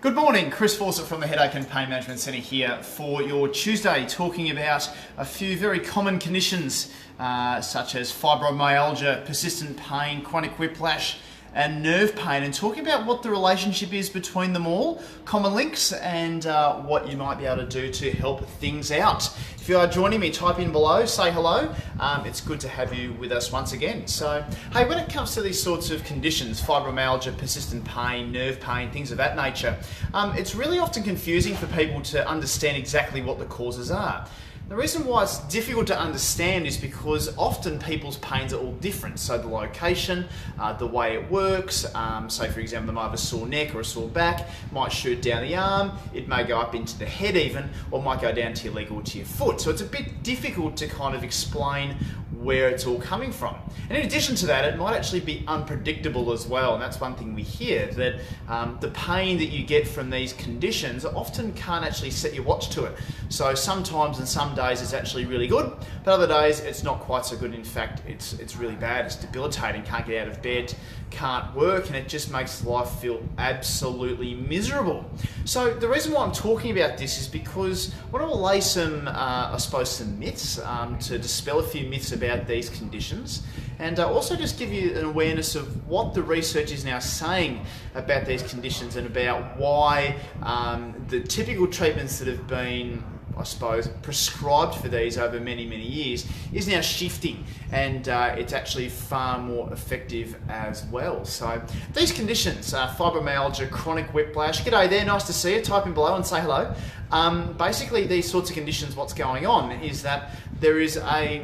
Good morning, Chris Fawcett from the Headache and Pain Management Centre here for your Tuesday, talking about a few very common conditions such as fibromyalgia, persistent pain, chronic whiplash and nerve pain, and talking about what the relationship is between them all, common links, and what you might be able to do to help things out. If you are joining me, type in below, say hello. It's good to have you with us once again. So, hey, when it comes to these sorts of conditions, fibromyalgia, persistent pain, nerve pain, things of that nature, it's really often confusing for people to understand exactly what the causes are. The reason why it's difficult to understand is because often people's pains are all different. So the location, the way it works, say for example they might have a sore neck or a sore back, might shoot down the arm, it may go up into the head even, or might go down to your leg or to your foot. So it's a bit difficult to kind of explain where it's all coming from. And in addition to that, it might actually be unpredictable as well, and that's one thing we hear, that the pain that you get from these conditions often can't actually set your watch to it. So sometimes and some days it's actually really good, but other days it's not quite so good. In fact, it's really bad, it's debilitating, can't get out of bed, can't work, and it just makes life feel absolutely miserable. So the reason why I'm talking about this is because I want to lay some, I suppose, some myths, to dispel a few myths about these conditions, and also just give you an awareness of what the research is now saying about these conditions and about why the typical treatments that have been, I suppose, prescribed for these over many years is now shifting, and it's actually far more effective as well. So these conditions, fibromyalgia, chronic whiplash, g'day there, nice to see you, type in below and say hello. Basically these sorts of conditions, what's going on is that there is a,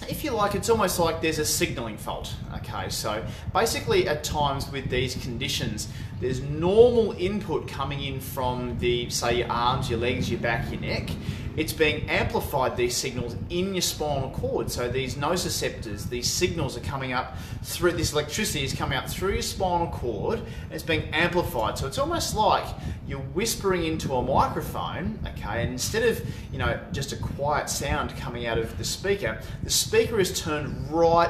if you like, it's almost like there's a signalling fault. Okay, so basically at times with these conditions, there's normal input coming in from the, say, your arms, your legs, your back, your neck. It's being amplified, these signals, in your spinal cord. So these nociceptors, these signals are coming up through, this electricity is coming up through your spinal cord, and it's being amplified. So it's almost like you're whispering into a microphone, okay, and instead of, you know, just a quiet sound coming out of the speaker is turned right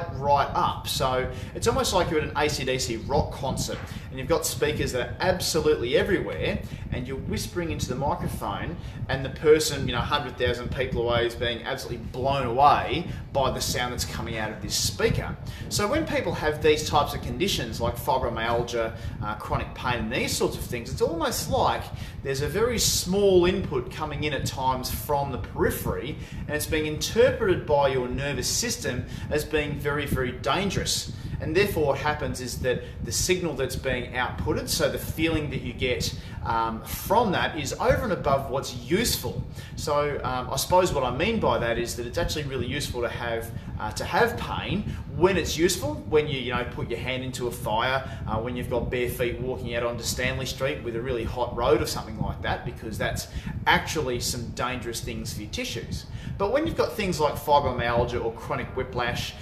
up. So it's almost like you're at an AC/DC rock concert, and you've got speakers that are absolutely everywhere, and you're whispering into the microphone, and the person, you know, 100,000 people away is being absolutely blown away by the sound that's coming out of this speaker. So when people have these types of conditions like fibromyalgia, chronic pain and these sorts of things, it's almost like there's a very small input coming in at times from the periphery, and it's being interpreted by your nervous system as being very dangerous. And therefore what happens is that the signal that's being outputted, so the feeling that you get from that, is over and above what's useful. So I suppose what I mean by that is that it's actually really useful to have pain when it's useful, when you put your hand into a fire, when you've got bare feet walking out onto Stanley Street with a really hot road or something like that, because that's actually some dangerous things for your tissues. But when you've got things like fibromyalgia or chronic whiplash,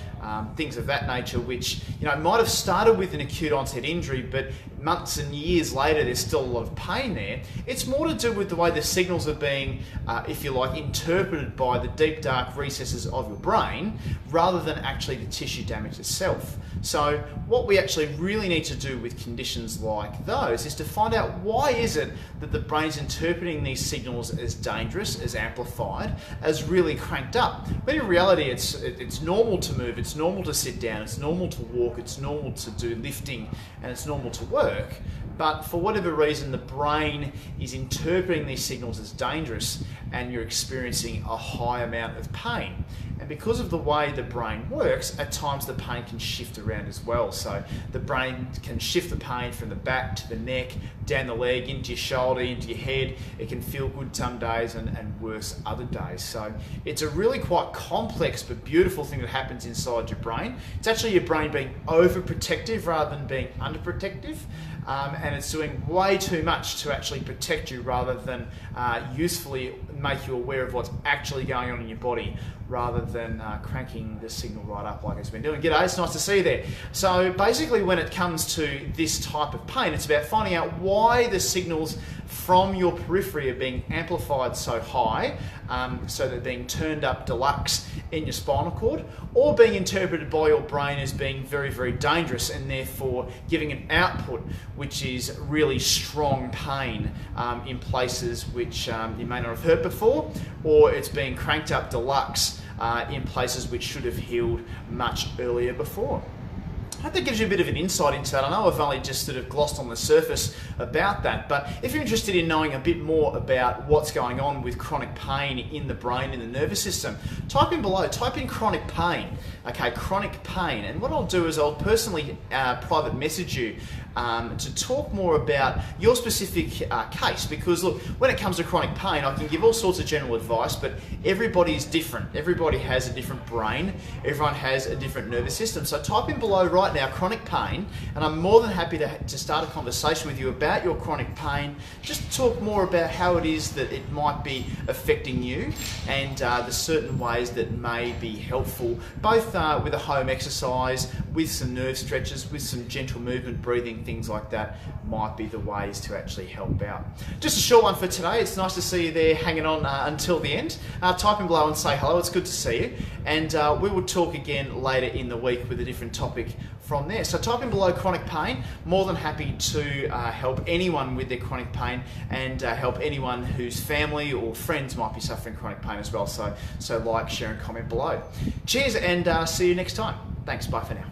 things of that nature, which might have started with an acute onset injury, but months and years later there's still a lot of pain there, it's more to do with the way the signals are being, if you like, interpreted by the deep dark recesses of your brain, rather than actually the tissue damage itself. So what we actually really need to do with conditions like those is to find out, why is it that the brain's interpreting these signals as dangerous, as amplified, as really cranked up, when in reality it's normal to move, it's normal to sit down, it's normal to walk, it's normal to do lifting, and it's normal to work. But for whatever reason, the brain is interpreting these signals as dangerous, and you're experiencing a high amount of pain. And because of the way the brain works, at times the pain can shift around as well. So the brain can shift the pain from the back to the neck, down the leg, into your shoulder, into your head. It can feel good some days and worse other days. So it's a really quite complex but beautiful thing that happens inside your brain. It's actually your brain being overprotective rather than being underprotective. And it's doing way too much to actually protect you, rather than usefully make you aware of what's actually going on in your body, rather than cranking the signal right up like it's been doing. G'day, it's nice to see you there. So basically when it comes to this type of pain, it's about finding out why the signals from your periphery are being amplified so high, so they're being turned up deluxe in your spinal cord, or being interpreted by your brain as being very, very dangerous and therefore giving an output which is really strong pain in places which you may not have heard before, or it's being cranked up deluxe in places which should have healed much earlier before. I hope that gives you a bit of an insight into that. I know I've only just sort of glossed on the surface about that, but if you're interested in knowing a bit more about what's going on with chronic pain in the brain and the nervous system, type in below, type in chronic pain, okay, chronic pain. And what I'll do is I'll personally private message you to talk more about your specific case, because look, when it comes to chronic pain, I can give all sorts of general advice, but everybody is different. Everybody has a different brain, everyone has a different nervous system. So type in below right now, chronic pain, and I'm more than happy to start a conversation with you about your chronic pain, just to talk more about how it is that it might be affecting you, and the certain ways that may be helpful, both with a home exercise, with some nerve stretches, with some gentle movement, breathing, things like that might be the ways to actually help out. Just a short one for today. It's nice to see you there hanging on until the end. Type in below and say hello. It's good to see you, and we will talk again later in the week with a different topic from there. So type in below chronic pain. More than happy to help anyone with their chronic pain, and help anyone whose family or friends might be suffering chronic pain as well. So like, share and comment below. Cheers, and see you next time. Thanks, bye for now.